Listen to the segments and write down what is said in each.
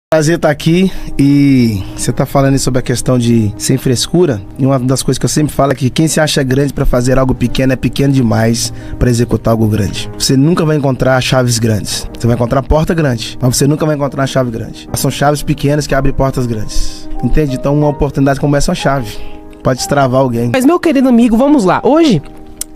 Prazer estar aqui e você está falando sobre a questão de sem frescura. E uma das coisas que eu sempre falo é que quem se acha grande para fazer algo pequeno é pequeno demais para executar algo grande. Você nunca vai encontrar chaves grandes. Você vai encontrar porta grande, mas você nunca vai encontrar uma chave grande. São chaves pequenas que abrem portas grandes. Entende? Então uma oportunidade começa uma chave. Pode destravar alguém. Mas meu querido amigo, vamos lá. Hoje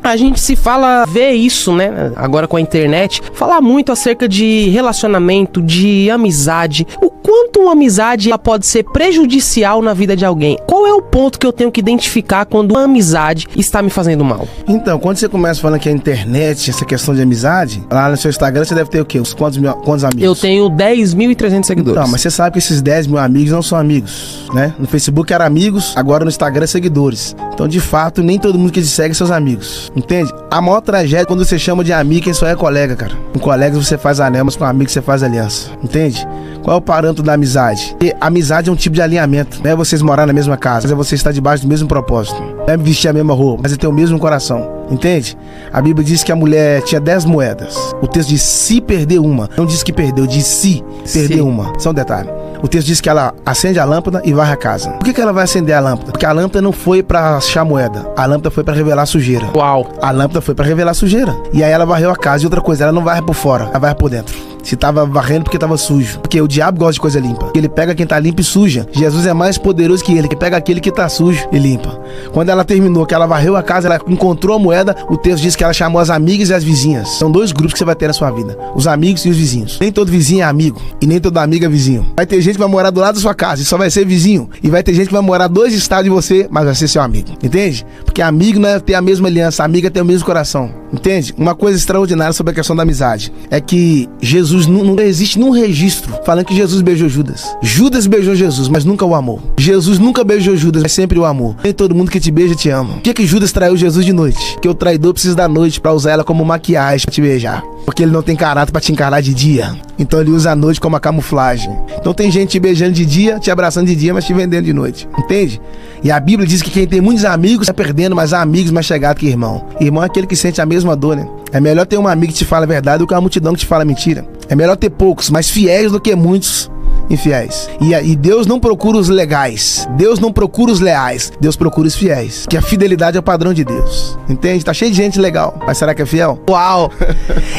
a gente se fala, vê isso, né? Agora com a internet, falar muito acerca de relacionamento, de amizade. O quanto uma amizade ela pode ser prejudicial na vida de alguém? Qual é o ponto que eu tenho que identificar quando uma amizade está me fazendo mal? Então, quando você começa falando que a internet, essa questão de amizade, lá no seu Instagram você deve ter o quê? Quantos amigos? Eu tenho 10.300 seguidores. Então, mas você sabe que esses 10 mil amigos não são amigos, né? No Facebook eram amigos, agora no Instagram é seguidores. Então, de fato, nem todo mundo que te segue é seus amigos. Entende? A maior tragédia é quando você chama de amigo quem só é colega, cara. Com colegas você faz anel, mas com amigos você faz aliança. Entende? Qual é o parâmetro da amizade? E amizade é um tipo de alinhamento. Não é vocês morar na mesma casa, mas é você estar debaixo do mesmo propósito. Não é vestir a mesma roupa, mas é ter o mesmo coração. Entende? A Bíblia diz que a mulher tinha 10 moedas. O texto diz se perder uma. Não diz que perdeu, diz se perder uma. Só um detalhe. O texto diz que ela acende a lâmpada e varre a casa. Por que ela vai acender a lâmpada? Porque a lâmpada não foi pra achar moeda. A lâmpada foi pra revelar sujeira. Uau! A lâmpada foi pra revelar sujeira. E aí ela varreu a casa. E outra coisa, ela não varre por fora, ela varre por dentro. Se tava varrendo porque tava sujo. Porque o diabo gosta de coisa limpa. Ele pega quem tá limpo e suja. Jesus é mais poderoso que ele, que pega aquele que tá sujo e limpa. Quando ela terminou, que ela varreu a casa, ela encontrou a moeda, o texto diz que ela chamou as amigas e as vizinhas. São dois grupos que você vai ter na sua vida. Os amigos e os vizinhos. Nem todo vizinho é amigo. E nem toda amiga é vizinho. Vai ter gente que vai morar do lado da sua casa e só vai ser vizinho. E vai ter gente que vai morar 2 estados de você, mas vai ser seu amigo. Entende? Porque amigo não é ter a mesma aliança. Amiga é ter o mesmo coração. Entende? Uma coisa extraordinária sobre a questão da amizade é que Jesus não existe nenhum registro falando que Jesus beijou Judas. Judas beijou Jesus, mas nunca o amou. Jesus nunca beijou Judas, mas sempre o amou. Nem todo mundo que te beija te ama. Por que Judas traiu Jesus de noite? Porque o traidor precisa da noite pra usar ela como maquiagem pra te beijar. Porque ele não tem caráter pra te encarar de dia. Então ele usa a noite como a camuflagem. Então tem gente te beijando de dia, te abraçando de dia, mas te vendendo de noite. Entende? E a Bíblia diz que quem tem muitos amigos tá perdendo, mas há amigos mais chegados que irmão. Irmão é aquele que sente a mesma dor, né? É melhor ter um amigo que te fala a verdade do que uma multidão que te fala mentira. É melhor ter poucos, mas fiéis do que muitos infiéis. E Deus não procura os legais. Deus não procura os leais. Deus procura os fiéis. Que a fidelidade é o padrão de Deus. Entende? Tá cheio de gente legal. Mas será que é fiel? Uau!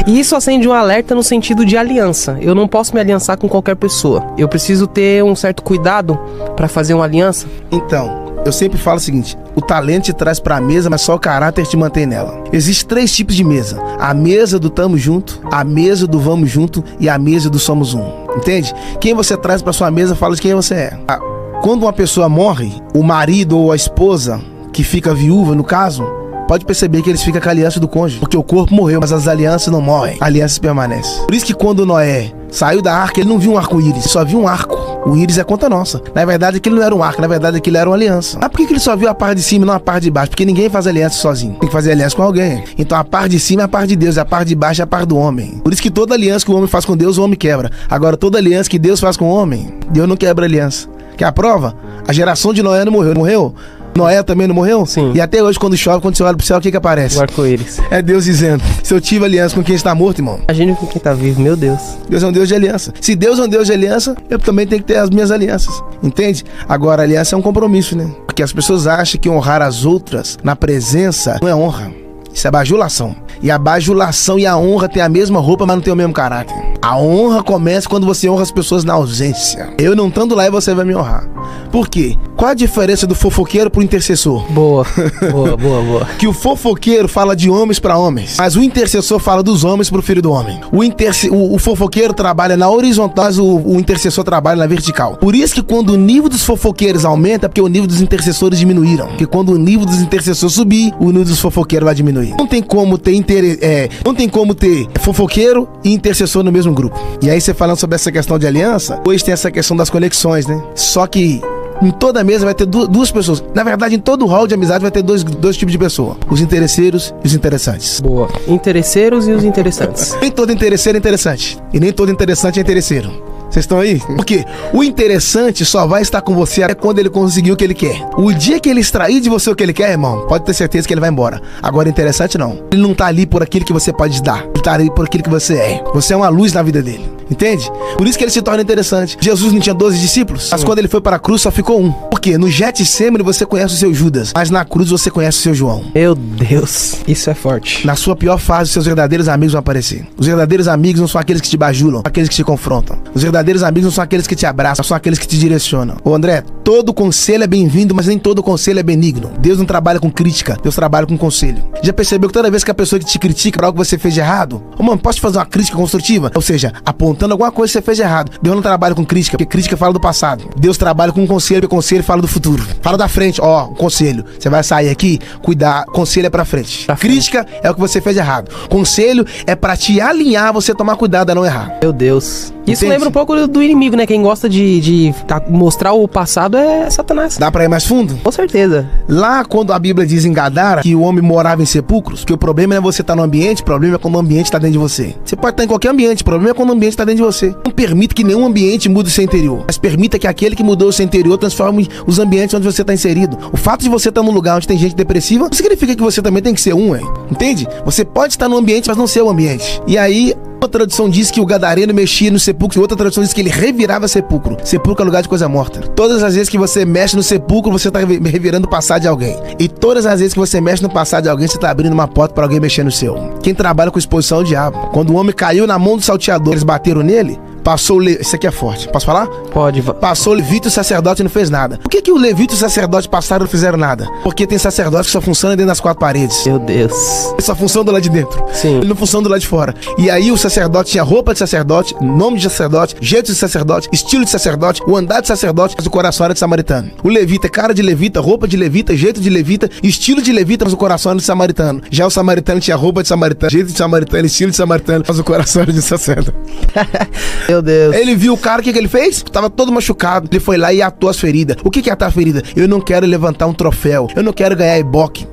E isso acende um alerta no sentido de aliança. Eu não posso me aliançar com qualquer pessoa. Eu preciso ter um certo cuidado para fazer uma aliança. Então, eu sempre falo o seguinte: o talento te traz pra mesa, mas só o caráter te mantém nela. Existem 3 tipos de mesa: a mesa do tamo junto, a mesa do vamos junto e a mesa do somos um. Entende? Quem você traz pra sua mesa fala de quem você é. Quando uma pessoa morre, o marido ou a esposa que fica viúva, no caso, pode perceber que eles ficam com a aliança do cônjuge, porque o corpo morreu, mas as alianças não morrem, a aliança permanece. Por isso que quando Noé saiu da arca, ele não viu um arco-íris, só viu um arco. O íris é conta nossa. Na verdade, aquilo não era um arco, na verdade, aquilo era uma aliança. Mas por que ele só viu a parte de cima e não a parte de baixo? Porque ninguém faz aliança sozinho. Tem que fazer aliança com alguém. Então a parte de cima é a parte de Deus, a parte de baixo é a parte do homem. Por isso que toda aliança que o homem faz com Deus, o homem quebra. Agora, toda aliança que Deus faz com o homem, Deus não quebra aliança. Quer a prova? A geração de Noé não morreu. Morreu? Noé também não morreu? Sim. E até hoje, quando chove, quando você olha pro céu, o que aparece? O arco-íris. É Deus dizendo: se eu tive aliança com quem está morto, irmão. Imagine com quem tá vivo, meu Deus. Deus é um Deus de aliança. Se Deus é um Deus de aliança, eu também tenho que ter as minhas alianças. Entende? Agora, a aliança é um compromisso, né? Porque as pessoas acham que honrar as outras na presença não é honra. Isso é bajulação. E a bajulação e a honra têm a mesma roupa, mas não tem o mesmo caráter. A honra começa quando você honra as pessoas na ausência. Eu não estando lá e você vai me honrar. Por quê? Qual a diferença do fofoqueiro pro intercessor? Boa, boa. Que o fofoqueiro fala de homens para homens, mas o intercessor fala dos homens pro filho do homem. O fofoqueiro trabalha na horizontal, mas o intercessor trabalha na vertical. Por isso que quando o nível dos fofoqueiros aumenta, é porque o nível dos intercessores diminuíram. Porque quando o nível dos intercessores subir, o nível dos fofoqueiros vai diminuir. Não tem como ter fofoqueiro e intercessor no mesmo grupo. E aí você falando sobre essa questão de aliança, hoje tem essa questão das conexões, né? Só que em toda mesa vai ter duas pessoas. Na verdade, em todo hall de amizade vai ter dois tipos de pessoa: os interesseiros e os interessantes. Boa. Interesseiros e os interessantes. Nem todo interesseiro é interessante. E nem todo interessante é interesseiro. Vocês estão aí? Porque o interessante só vai estar com você até quando ele conseguir o que ele quer. O dia que ele extrair de você o que ele quer, irmão, pode ter certeza que ele vai embora. Agora, interessante não. Ele não tá ali por aquilo que você pode dar. Ele tá ali por aquilo que você é. Você é uma luz na vida dele. Entende? Por isso que ele se torna interessante. Jesus não tinha 12 discípulos, mas quando ele foi para a cruz só ficou um. Por quê? No Getsemane você conhece o seu Judas, mas na cruz você conhece o seu João. Meu Deus, isso é forte. Na sua pior fase, os seus verdadeiros amigos vão aparecer. Os verdadeiros amigos não são aqueles que te bajulam, são aqueles que te confrontam. Os verdadeiros amigos não são aqueles que te abraçam, são aqueles que te direcionam. Ô André, todo conselho é bem-vindo, mas nem todo conselho é benigno. Deus não trabalha com crítica, Deus trabalha com conselho. Já percebeu que toda vez que a pessoa que te critica por algo que você fez de errado, ô mano, posso te fazer uma crítica construtiva? Ou seja, apontando alguma coisa que você fez de errado. Deus não trabalha com crítica, porque crítica fala do passado. Deus trabalha com conselho, porque conselho fala do futuro. Fala da frente, ó, conselho. Você vai sair aqui, cuidar, conselho é pra frente. Crítica é o que você fez de errado. Conselho é pra te alinhar, você tomar cuidado a não errar. Meu Deus. Isso Entende? lembra um pouco do inimigo, né? Quem gosta de mostrar o passado é Satanás. Dá pra ir mais fundo? Com certeza. Lá, quando a Bíblia diz em Gadara que o homem morava em sepulcros, que o problema não é você estar no ambiente, o problema é quando o ambiente está dentro de você. Você pode estar em qualquer ambiente, o problema é quando o ambiente está dentro de você. Não permita que nenhum ambiente mude o seu interior, mas permita que aquele que mudou o seu interior transforme os ambientes onde você está inserido. O fato de você estar num lugar onde tem gente depressiva não significa que você também tem que ser entende? Você pode estar no ambiente, mas não ser o ambiente. E aí, uma tradução diz que o gadareno mexia no sepulcro, e outra tradução diz que ele revirava sepulcro. Sepulcro é lugar de coisa morta. Todas as vezes que você mexe no sepulcro, você está revirando o passado de alguém. E todas as vezes que você mexe no passado de alguém, você está abrindo uma porta para alguém mexer no seu. Quem trabalha com exposição é o diabo. Quando o homem caiu na mão do salteador, eles bateram nele, passou o Isso aqui é forte. Posso falar? Pode. Passou o levita e o sacerdote e não fez nada. Por que o levita e o sacerdote passaram e não fizeram nada? Porque tem sacerdote que só funciona dentro das 4 paredes. Meu Deus. Ele só funciona do lado de dentro. Sim. Ele não funciona do lado de fora. E aí o sacerdote tinha roupa de sacerdote, nome de sacerdote, jeito de sacerdote, estilo de sacerdote, o andar de sacerdote, mas o coração era de samaritano. O levita é cara de levita, roupa de levita, jeito de levita, estilo de levita, mas o coração era de samaritano. Já o samaritano tinha roupa de samaritano, jeito de samaritano, estilo de samaritano, mas o coração era de sacerdote. Meu Deus. Ele viu o cara, o que ele fez? Tava todo machucado. Ele foi lá e atou as feridas. O que é atar a ferida? Eu não quero levantar um troféu. Eu não quero ganhar ibope.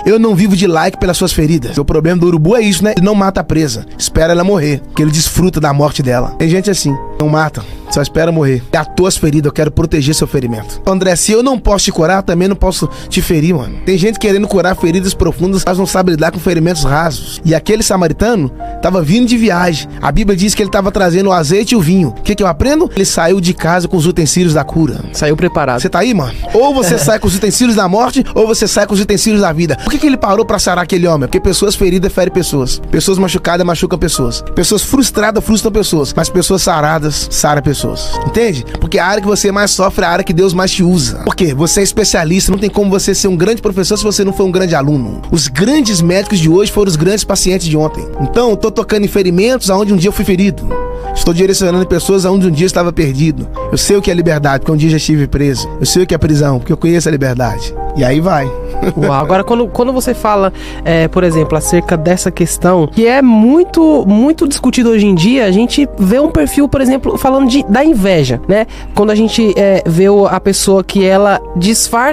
Eu não vivo de like pelas suas feridas. O problema do urubu é isso, né? Ele não mata a presa. Espera ela morrer. Porque ele desfruta da morte dela. Tem gente assim. Não mata. Só espera morrer. E atou as feridas. Eu quero proteger seu ferimento. André, se eu não posso te curar, também não posso te ferir, mano. Tem gente querendo curar feridas profundas, mas não sabe lidar com ferimentos rasos. E aquele samaritano tava vindo de viagem. A Bíblia diz que ele tava trazendo o azeite e o vinho. O que eu aprendo? Ele saiu de casa com os utensílios da cura. Saiu preparado. Você tá aí, mano? Ou você sai com os utensílios da morte, ou você sai com os utensílios da vida. Por que ele parou pra sarar aquele homem? Porque pessoas feridas ferem pessoas. Pessoas machucadas machucam pessoas. Pessoas frustradas frustram pessoas. Mas pessoas saradas saram pessoas. Entende? Porque a área que você mais sofre é a área que Deus mais te usa. Por quê? Você é especialista. Não tem como você ser um grande professor se você não for um grande aluno. Os grandes médicos de hoje foram os grandes pacientes de ontem. Então, eu tô tocando em ferimentos aonde um dia eu fui ferido. Estou direcionando pessoas aonde um dia eu estava perdido. Eu sei o que é liberdade, porque um dia já estive preso. Eu sei o que é prisão, porque eu conheço a liberdade. E aí vai. Uau. Agora, quando você fala, por exemplo, acerca dessa questão, que é muito, muito discutido hoje em dia, a gente vê um perfil, por exemplo, falando da inveja, né? Quando a gente vê a pessoa que ela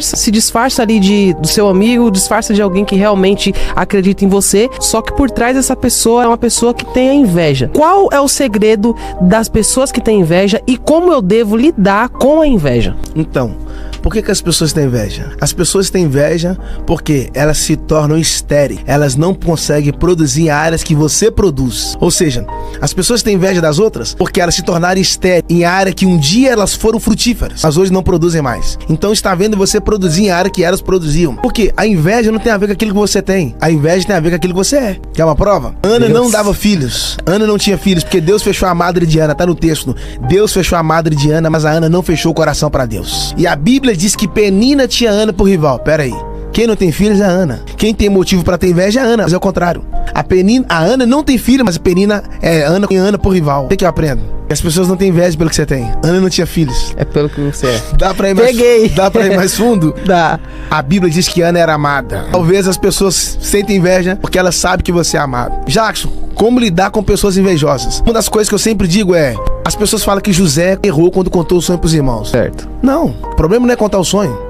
se disfarça ali do seu amigo, disfarça de alguém que realmente acredita em você, só que por trás dessa pessoa é uma pessoa que tem a inveja. Qual é o segredo das pessoas que têm inveja e como eu devo lidar com a inveja? Então, por que as pessoas têm inveja? As pessoas têm inveja porque elas se tornam estéreis. Elas não conseguem produzir em áreas que você produz. Ou seja, as pessoas têm inveja das outras porque elas se tornaram estéreis em área que um dia elas foram frutíferas, mas hoje não produzem mais. Então está vendo você produzir em área que elas produziam. Porque a inveja não tem a ver com aquilo que você tem. A inveja tem a ver com aquilo que você é. Quer uma prova? Ana não dava filhos. Ana não tinha filhos porque Deus fechou a madre de Ana. Tá no texto. Deus fechou a madre de Ana, mas a Ana não fechou o coração para Deus. E a Bíblia diz que Penina tinha Ana por rival. Pera aí. Quem não tem filhos é a Ana. Quem tem motivo pra ter inveja é a Ana, mas é o contrário. A Ana não tem filho, mas a Penina é Ana, tem Ana por rival. O que eu aprendo? Que as pessoas não têm inveja pelo que você tem. Ana não tinha filhos. É pelo que você é. Dá pra ir mais fundo? Dá. A Bíblia diz que Ana era amada. Talvez as pessoas sentem inveja porque elas sabem que você é amado. Jackson, como lidar com pessoas invejosas? Uma das coisas que eu sempre digo é: as pessoas falam que José errou quando contou o sonho pros irmãos. Certo. Não, o problema não é contar o sonho.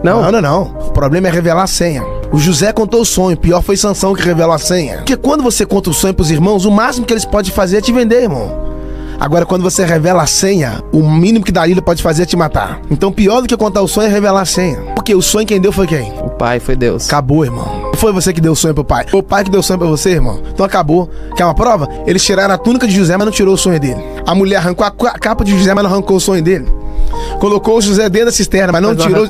Não. O problema é revelar a senha. O José contou o sonho, pior foi Sansão que revelou a senha. Porque quando você conta o sonho pros irmãos, o máximo que eles podem fazer é te vender, irmão. Agora, quando você revela a senha, o mínimo que Dalila pode fazer é te matar. Então, pior do que contar o sonho é revelar a senha. Porque o sonho quem deu foi quem? O pai, foi Deus. Acabou, irmão. foi você que deu o sonho pro pai. Foi o pai que deu o sonho pra você, irmão. Então acabou. Quer uma prova? Eles tiraram a túnica de José, mas não tirou o sonho dele. A mulher arrancou a capa de José, mas não arrancou o sonho dele. Colocou o José dentro da cisterna, mas não tirou.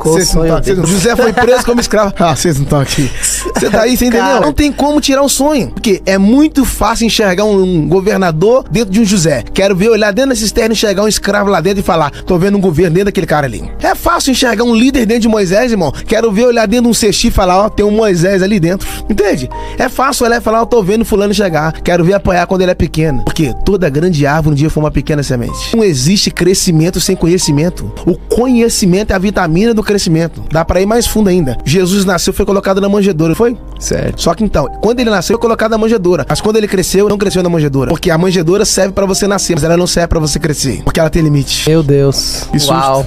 José foi preso como escravo. Ah, vocês não estão aqui. Você tá aí, você entendeu? Cara, não tem como tirar um sonho. Porque é muito fácil enxergar um governador dentro de um José. Quero ver, olhar dentro da cisterna, enxergar um escravo lá dentro e falar: tô vendo um governo dentro daquele cara ali. É fácil enxergar um líder dentro de Moisés, irmão. Quero ver, olhar dentro de um cetim e falar: ó, tem um Moisés ali dentro. Entende? É fácil olhar e falar: ó, tô vendo fulano chegar. Quero ver apoiar quando ele é pequeno. Porque toda grande árvore um dia foi uma pequena semente. Não existe crescimento sem conhecimento. O conhecimento é a vitamina do crescimento. Dá pra ir mais fundo ainda. Jesus nasceu, foi colocado na manjedoura, foi? Certo. Só que então, quando ele nasceu, foi colocado na manjedoura. Mas quando ele cresceu, não cresceu na manjedoura. Porque a manjedoura serve pra você nascer, mas ela não serve pra você crescer. Porque ela tem limite. Meu Deus. Isso. Uau.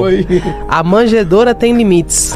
Oi. A manjedoura tem limites.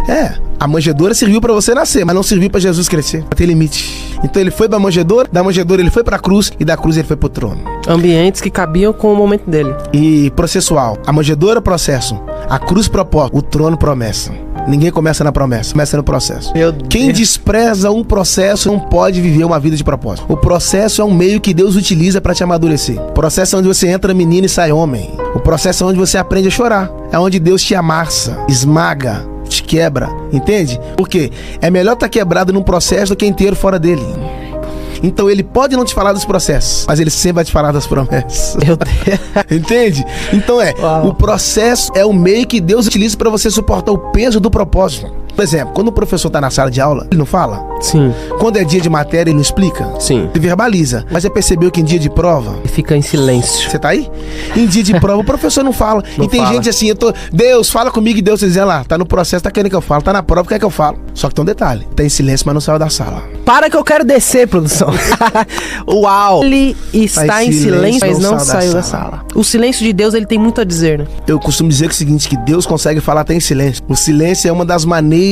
A manjedoura serviu pra você nascer, mas não serviu pra Jesus crescer. Tem limite. Então ele foi pra manjedoura, da manjedoura ele foi pra cruz e da cruz ele foi pro trono. Ambientes que cabiam com o momento dele. E processual. A manjedoura, processo. A cruz, propósito. O trono, promessa. Ninguém começa na promessa, começa no processo. Quem despreza um processo não pode viver uma vida de propósito. O processo é um meio que Deus utiliza pra te amadurecer. O processo é onde você entra menino e sai homem. O processo é onde você aprende a chorar. É onde Deus te amassa, esmaga, te quebra, entende? Porque é melhor estar quebrado num processo do que inteiro fora dele. Então ele pode não te falar dos processos, mas ele sempre vai te falar das promessas. Meu Deus. Entende? Então o processo é o meio que Deus utiliza para você suportar o peso do propósito. Por exemplo, quando o professor tá na sala de aula, ele não fala? Sim. Quando é dia de matéria, ele não explica? Sim. Ele verbaliza. Mas você percebeu que em dia de prova... Ele fica em silêncio. Você tá aí? Em dia de prova, o professor não fala. E tem gente assim, Deus, fala comigo, e Deus dizendo lá, tá no processo, tá querendo que eu falo, tá na prova, quer que eu falo. Só que tem um detalhe, tá em silêncio, mas não saiu da sala. Para que eu quero descer, produção. Uau. Ele está em silêncio, mas não saiu da sala. O silêncio de Deus, ele tem muito a dizer, né? Eu costumo dizer que é o seguinte, que Deus consegue falar até em silêncio. O silêncio é uma das maneiras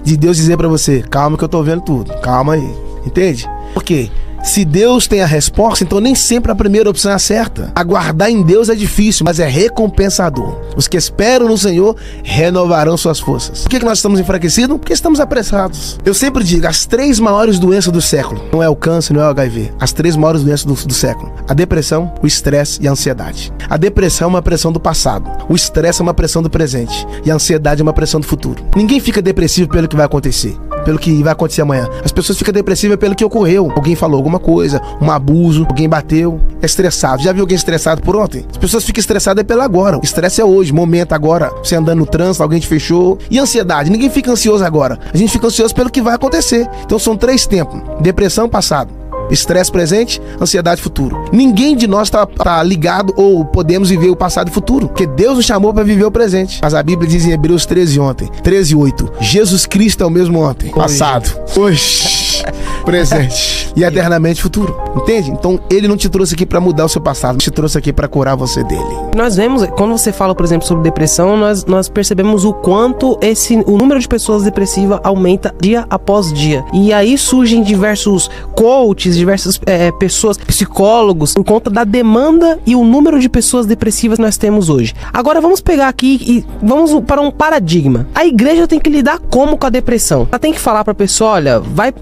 de Deus dizer pra você: calma que eu tô vendo tudo, calma aí. Entende? Por quê? Se Deus tem a resposta, então nem sempre a primeira opção é a certa. Aguardar em Deus é difícil, mas é recompensador. Os que esperam no Senhor renovarão suas forças. Por que nós estamos enfraquecidos? Porque estamos apressados. Eu sempre digo, as 3 maiores doenças do século, não é o câncer, não é o HIV, as 3 maiores doenças do século: a depressão, o estresse e a ansiedade. A depressão é uma pressão do passado, o estresse é uma pressão do presente e a ansiedade é uma pressão do futuro. Ninguém fica depressivo pelo que vai acontecer, pelo que vai acontecer amanhã. As pessoas ficam depressivas pelo que ocorreu. Alguém falou alguma coisa, um abuso, alguém bateu, é estressado. Já viu alguém estressado por ontem? As pessoas ficam estressadas pelo agora. O estresse é hoje, momento agora. Você andando no trânsito, alguém te fechou. E ansiedade? Ninguém fica ansioso agora. A gente fica ansioso pelo que vai acontecer. Então são 3 tempos: depressão, passado; estresse, presente; ansiedade, futuro. Ninguém de nós tá ligado ou podemos viver o passado e o futuro, porque Deus nos chamou para viver o presente. Mas a Bíblia diz em Hebreus 13:8, Jesus Cristo é o mesmo ontem, passado, hoje, presente e eternamente futuro. Entende? Então ele não te trouxe aqui para mudar o seu passado, te trouxe aqui para curar você dele. Nós vemos, quando você fala, por exemplo, sobre depressão, nós percebemos o quanto o número de pessoas depressivas aumenta dia após dia. E aí surgem diversos coaches, diversas pessoas, psicólogos, por conta da demanda e o número de pessoas depressivas que nós temos hoje. Agora vamos pegar aqui e vamos para um paradigma. A igreja tem que lidar como com a depressão? Ela tem que falar pra pessoa: olha,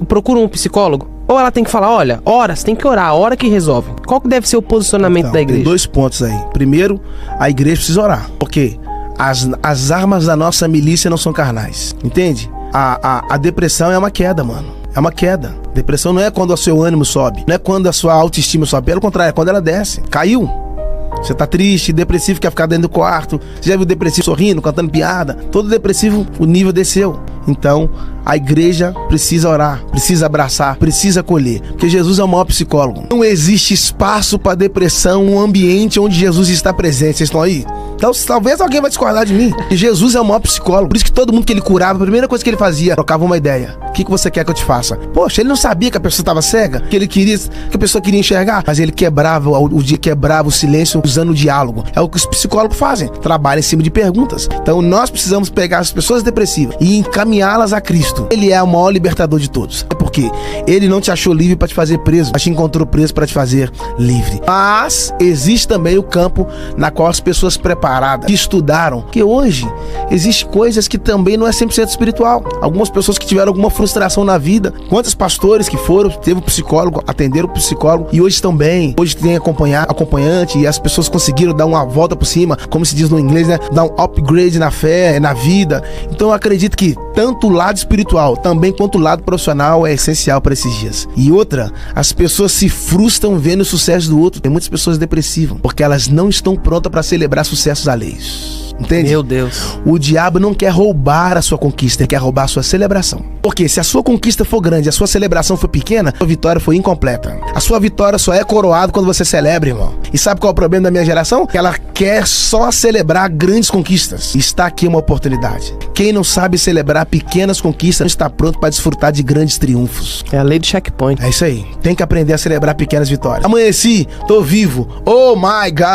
procura um psicólogo? Ou ela tem que falar: olha, você tem que orar, a hora que resolve? Qual que deve ser o posicionamento da igreja? Tem 2 pontos aí. Primeiro, a igreja precisa orar, porque as armas da nossa milícia não são carnais, entende? A depressão é uma queda, mano. É uma queda. Depressão não é quando o seu ânimo sobe, não é quando a sua autoestima sobe, pelo contrário, é quando ela desce. Caiu. Você tá triste, depressivo, quer ficar dentro do quarto. Você já viu depressivo sorrindo, cantando piada? Todo depressivo, o nível desceu. Então, a igreja precisa orar, precisa abraçar, precisa acolher, porque Jesus é o maior psicólogo. Não existe espaço para depressão num ambiente onde Jesus está presente. Vocês estão aí? Então, talvez alguém vai discordar de mim. E Jesus é o maior psicólogo. Por isso que todo mundo que ele curava, a primeira coisa que ele fazia, trocava uma ideia. O que você quer que eu te faça? Poxa, ele não sabia que a pessoa estava cega, que a pessoa queria enxergar, mas ele quebrava o silêncio usando o diálogo. É o que os psicólogos fazem, trabalham em cima de perguntas. Então nós precisamos pegar as pessoas depressivas e encaminhá-las a Cristo. Ele é o maior libertador de todos. É por Por quê? Ele não te achou livre para te fazer preso, mas te encontrou preso para te fazer livre. Mas existe também o campo na qual as pessoas preparadas, que estudaram, que hoje existe coisas que também não é 100% espiritual. Algumas pessoas que tiveram alguma frustração na vida, quantos pastores que foram, teve um psicólogo, atenderam o psicólogo e hoje estão bem, hoje tem acompanhante e as pessoas conseguiram dar uma volta por cima, como se diz no inglês, né? Dar um upgrade na fé, na vida. Então eu acredito que tanto o lado espiritual também quanto o lado profissional é essencial para esses dias. E outra, as pessoas se frustram vendo o sucesso do outro. Tem muitas pessoas depressivas porque elas não estão prontas para celebrar sucessos alheios. Entende? Meu Deus. O diabo não quer roubar a sua conquista, ele quer roubar a sua celebração. Porque se a sua conquista for grande, a sua celebração for pequena, a sua vitória foi incompleta. A sua vitória só é coroada quando você celebra, irmão. E sabe qual é o problema da minha geração? Que ela quer só celebrar grandes conquistas. Está aqui uma oportunidade. Quem não sabe celebrar pequenas conquistas não está pronto para desfrutar de grandes triunfos. É a lei do checkpoint. É isso aí. Tem que aprender a celebrar pequenas vitórias. Amanheci, tô vivo. Oh my God.